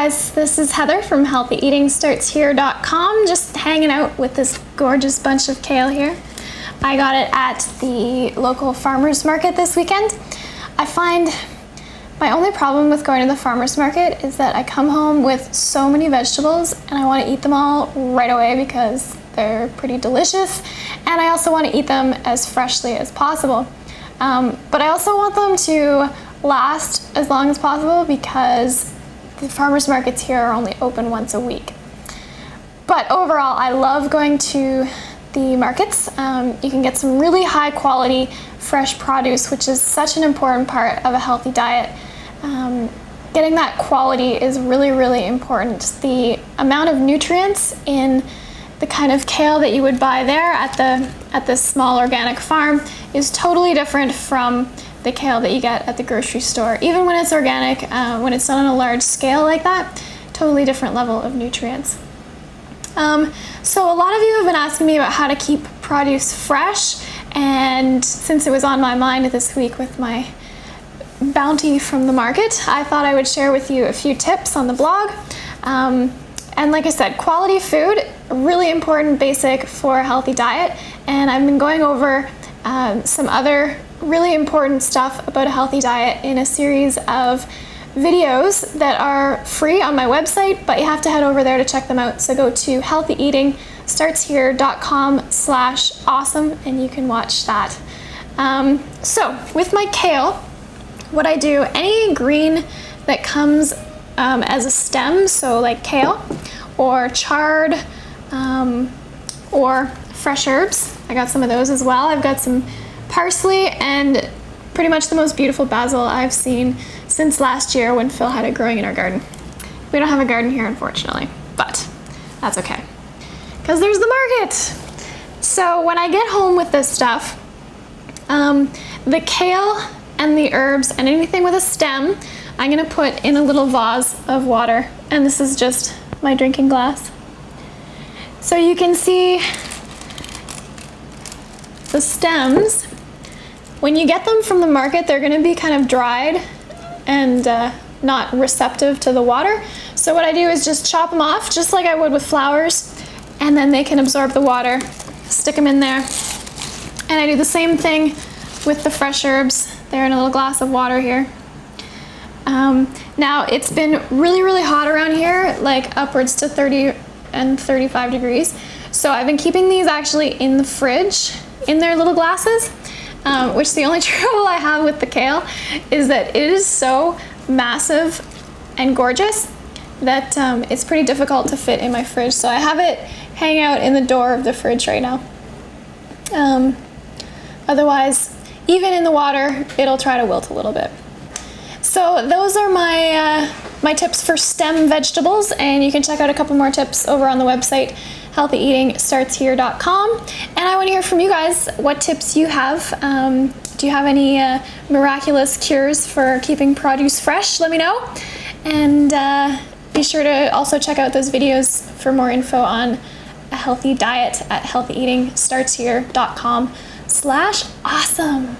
guys, this is Heather from healthyeatingstartshere.com, just hanging out with this gorgeous bunch of kale here. I got it at the local farmer's market this weekend. I find my only problem with going to the farmer's market is that I come home with so many vegetables and I want to eat them all right away because they're pretty delicious, and I also want to eat them as freshly as possible. But I also want them to last as long as possible because the farmers markets here are only open once a week. But overall, I love going to the markets. You can get some really high quality fresh produce, which is such an important part of a healthy diet. Getting that quality is really, really important. The amount of nutrients in the kind of kale that you would buy there at the small organic farm is totally different from the kale that you get at the grocery store. Even when it's organic, when it's done on a large scale like that, totally different level of nutrients. So a lot of you have been asking me about how to keep produce fresh, and since it was on my mind this week with my bounty from the market, I thought I would share with you a few tips on the blog. And like I said, quality food, really important basic for a healthy diet, and I've been going over some other really important stuff about a healthy diet in a series of videos that are free on my website, but you have to head over there to check them out. So go to healthyeatingstartshere.com/awesome and you can watch that. So with my kale, what I do, any green that comes as a stem, so like kale or chard or fresh herbs, I got some of those as well. I've got some parsley and pretty much the most beautiful basil I've seen since last year when Phil had it growing in our garden. We don't have a garden here, unfortunately, but that's okay because there's the market. So when I get home with this stuff, the kale and the herbs and anything with a stem, I'm gonna put in a little vase of water, and this is just my drinking glass. So you can see the stems. When you get them from the market, they're gonna be kind of dried and not receptive to the water. So what I do is just chop them off, just like I would with flowers, and then they can absorb the water, stick them in there. And I do the same thing with the fresh herbs. They're in a little glass of water here. Now it's been really, really hot around here, like upwards to 30 and 35 degrees. So I've been keeping these actually in the fridge in their little glasses. Which the only trouble I have with the kale is that it is so massive and gorgeous that it's pretty difficult to fit in my fridge. So I have it hanging out in the door of the fridge right now. Otherwise, even in the water, it'll try to wilt a little bit. So those are my tips for stem vegetables, and you can check out a couple more tips over on the website, healthyeatingstartshere.com. And I want to hear from you guys what tips you have. Do you have any miraculous cures for keeping produce fresh? Let me know. And be sure to also check out those videos for more info on a healthy diet at healthyeatingstartshere.com/awesome.